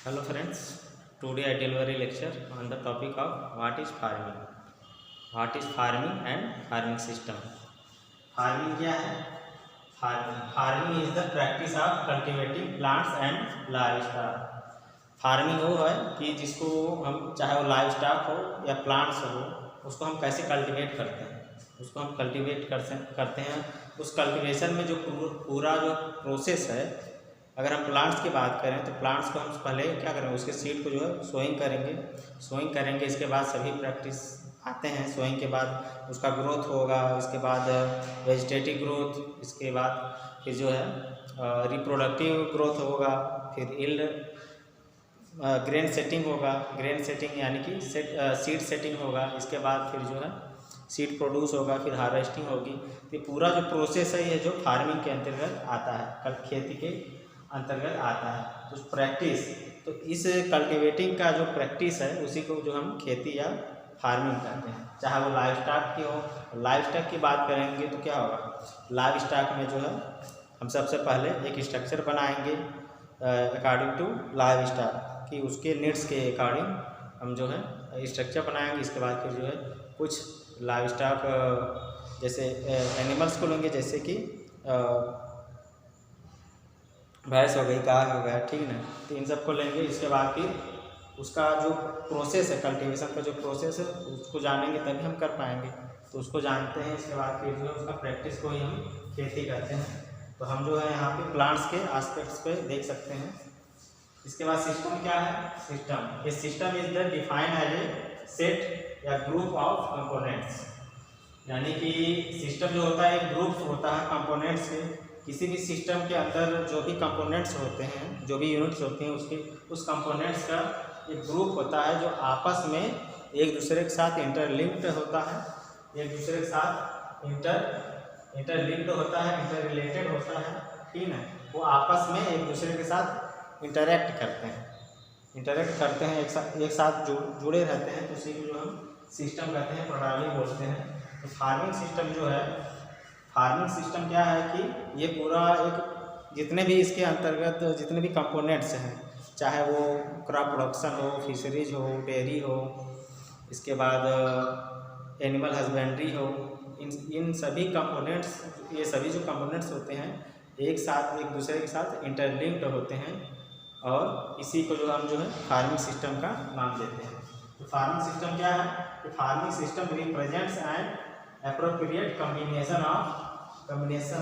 Hello friends, today I deliver a lecture on the topic of what is farming. What is farming and farming system. Farming क्या है? Farming is the practice of cultivating plants and livestock. Farming वो है कि जिसको हम चाहे वो live stock हो या प्लांट्स हो, उसको हम कैसे कल्टीवेट करते हैं, उसको हम कल्टीवेट करते हैं। उस कल्टीवेशन में जो पूरा जो प्रोसेस है, अगर हम प्लांट्स की बात करें तो प्लांट्स को हम पहले क्या करेंगे, उसके सीड को जो है सोइंग करेंगे। इसके बाद सभी प्रैक्टिस आते हैं। सोइंग के बाद उसका ग्रोथ होगा, इसके बाद वेजिटेटिव ग्रोथ, इसके बाद फिर जो है रिप्रोडक्टिव ग्रोथ होगा, फिर इल्ड ग्रेन सेटिंग होगा। ग्रेन सेटिंग यानी कि सीड सेटिंग होगा। इसके बाद फिर जो है सीड प्रोड्यूस होगा, फिर हार्वेस्टिंग होगी। तो ये पूरा जो प्रोसेस है ये जो फार्मिंग के अंतर्गत आता है, खेती के अंतर्गत आता है। तो प्रैक्टिस, तो इस कल्टिवेटिंग का जो प्रैक्टिस है उसी को जो हम खेती या फार्मिंग कहते हैं, चाहे वो लाइव स्टॉक की हो। लाइव स्टॉक की बात करेंगे तो क्या होगा, लाइव स्टॉक में जो है हम सबसे पहले एक स्ट्रक्चर बनाएंगे अकॉर्डिंग टू लाइव स्टॉक, कि उसके नीड्स के अकॉर्डिंग हम जो है स्ट्रक्चर बनाएंगे। इसके बाद फिर जो है कुछ लाइव स्टॉक जैसे एनिमल्स को लेंगे, जैसे कि भैंस हो गई, गाय हो गया, ठीक ना। तो इन सबको लेंगे। इसके बाद फिर उसका जो प्रोसेस है, कल्टीवेशन का जो प्रोसेस है, उसको जानेंगे तभी हम कर पाएंगे। तो उसको जानते हैं। इसके बाद फिर जो है उसका प्रैक्टिस को ही हम खेती करते हैं। तो हम जो है यहाँ पे प्लांट्स के एस्पेक्ट्स पे देख सकते हैं। इसके बाद सिस्टम क्या है, सिस्टम ये system is the define as a set या ग्रुप ऑफ कंपोनेंट्स, यानी कि सिस्टम जो होता है एक ग्रुप होता है कंपोनेंट्स के। किसी भी सिस्टम के अंदर जो भी कंपोनेंट्स होते हैं, जो भी यूनिट्स होते हैं, उसके उस कंपोनेंट्स का एक ग्रुप होता है जो आपस में एक दूसरे के साथ इंटरलिंक्ड होता है, एक दूसरे के साथ इंटरलिंक्ड होता है, इंटररिलेटेड होता है, ठीक है। वो आपस में एक दूसरे के साथ इंटरेक्ट करते हैं, एक साथ जुड़े रहते हैं। तो उसी को जो हम सिस्टम कहते हैं, प्रणाली बोलते हैं। तो फार्मिंग सिस्टम जो है, फार्मिंग सिस्टम क्या है कि ये पूरा एक जितने भी इसके अंतर्गत जितने भी कंपोनेंट्स हैं, चाहे वो क्रॉप प्रोडक्शन हो, फिशरीज हो, डेयरी हो, इसके बाद एनिमल हस्बेंड्री हो, इन सभी कंपोनेंट्स, ये सभी जो कंपोनेंट्स होते हैं एक दूसरे के साथ इंटरलिंक्ड होते हैं, और इसी को जो हम जो है फार्मिंग सिस्टम का नाम देते हैं। तो फार्मिंग सिस्टम क्या है कि farming system represents an appropriate combination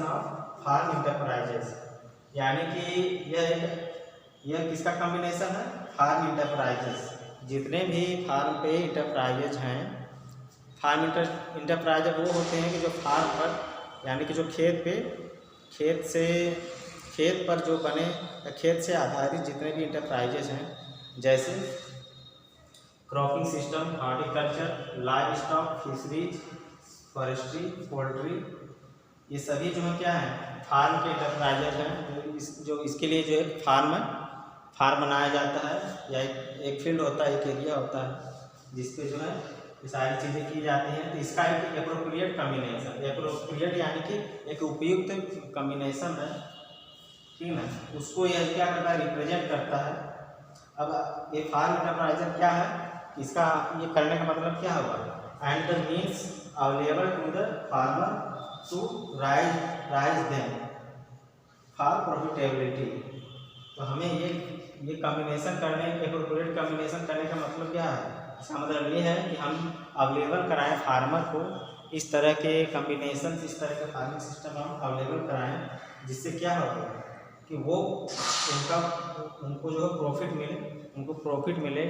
of farm enterprises, यानी कि यह किसका कम्बिनेशन है, फार्म इंटरप्राइजेस। जितने भी फार्म पे इंटरप्राइजेज हैं, फार्म इंटरप्राइजेज वो होते हैं कि जो फार्म पर, यानी कि जो खेत पर जो बने, खेत से आधारित जितने भी इंटरप्राइजेज हैं, जैसे cropping system, horticulture, live stock, fisheries, forestry, poultry, ये सभी जो है क्या है, फार्म के इंटरप्राइजेज हैं। जो इसके लिए जो एक फार्म बनाया जाता है, या एक फील्ड होता है, एक एरिया होता है, जिसपे जो है ये सारी चीज़ें की जाती हैं। तो इसका एक एप्रोप्रिएट कम्बिनेशन, एप्रोप्रिएट यानी कि एक उपयुक्त कम्बिनेशन है, ठीक ना। उसको यह क्या करता है, रिप्रेजेंट करता है। अब ये फार्म इंटरप्राइजर क्या है, इसका ये करने का मतलब क्या होगा, and the means available to the farmer to raise them for profitability. तो हमें ये कम्बिनेशन करने, एप्रोप्रिएट कम्बिनेशन करने का मतलब क्या है, इसका मतलब ये है कि हम अवेलेबल कराएं फार्मर को इस तरह के कम्बिनेशन, इस तरह का फार्मिंग सिस्टम हम अवेलेबल कराएं, जिससे क्या होगा कि वो उनको जो है प्रॉफिट मिले,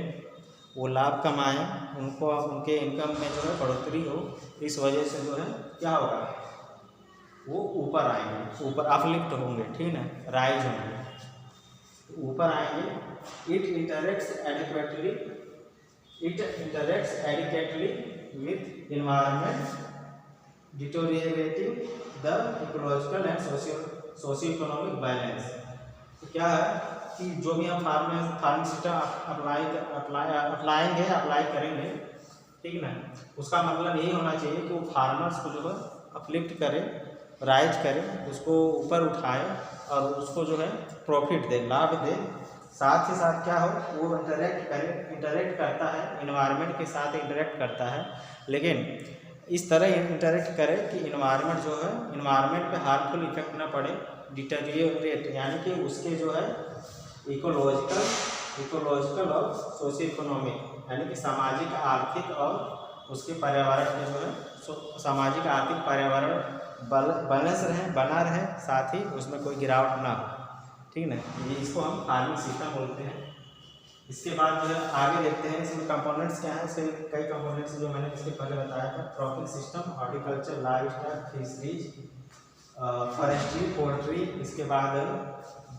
वो लाभ कमाएं, उनको उनके इनकम में जो है बढ़ोतरी हो। इस वजह से जो है क्या होगा, वो ऊपर आएंगे, ऊपर अपलिफ्ट होंगे, ठीक ना, राइज होंगे, ऊपर आएंगे। It interacts adequately with environment, deteriorating the ecological and socio economic balance. तो क्या है कि जो भी हम फार्मिंग सिस्टम अप्लाई करेंगे, ठीक ना, उसका मतलब यही होना चाहिए कि वो फार्मर्स को जो है अपलिफ्ट करे, राइज करे, उसको ऊपर उठाए, और उसको जो है प्रॉफिट दे, लाभ दे, साथ ही साथ क्या हो, वो इंटरेक्ट करता है, इन्वायरमेंट के साथ इंटरेक्ट करता है, लेकिन इस तरह इंटरेक्ट करे कि इन्वायरमेंट जो है, इन्वायरमेंट पे हार्मफुल इफेक्ट ना पड़े, डिटेरियोरेट, यानी कि उसके जो है इकोलॉजिकल और सोशियो इकोनॉमिक, यानी कि सामाजिक, आर्थिक और उसके पर्यावरण में जो है सामाजिक, आर्थिक, पर्यावरण बना रहे, साथ ही उसमें कोई गिरावट ना हो, ठीक ना। ये इसको हम फार्मिंग सिस्टम बोलते हैं। इसके बाद जो है आगे देखते हैं इसमें कंपोनेंट्स क्या हैं। इसके कई कंपोनेंट्स जो मैंने इसके पहले बताया था, cropping system, horticulture, live stock, fisheries, forestry, poultry, इसके बाद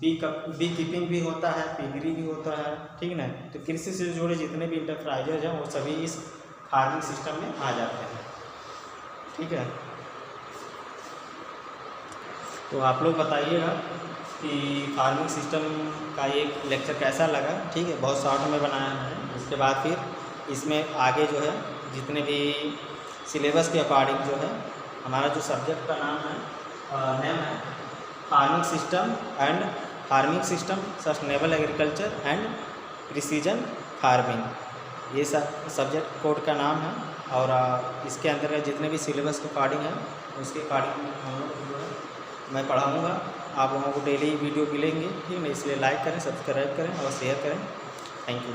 बी कीपिंग भी होता है, पिगरी भी होता है, ठीक ना। तो कृषि से जुड़े जितने भी इंटरप्राइजेज हैं वो सभी इस फार्मिंग सिस्टम में आ जाते हैं, ठीक है। तो आप लोग बताइएगा कि फार्मिंग सिस्टम का ये लेक्चर कैसा लगा, ठीक है। बहुत शॉर्ट में बनाया है। उसके बाद फिर इसमें आगे जो है जितने भी सिलेबस के अकॉर्डिंग जो है हमारा जो सब्जेक्ट का नेम है farming system sustainable agriculture and precision farming, ये सब सब्जेक्ट कोड का नाम है। और इसके अंतर्गत जितने भी सिलेबस के अकॉर्डिंग है उसके अकॉर्डिंग हम लोग जो है मैं पढ़ाऊँगा। आप लोगों को डेली वीडियो मिलेंगे, ठीक है। इसलिए लाइक करें, सब्सक्राइब करें और शेयर करें। Thank you.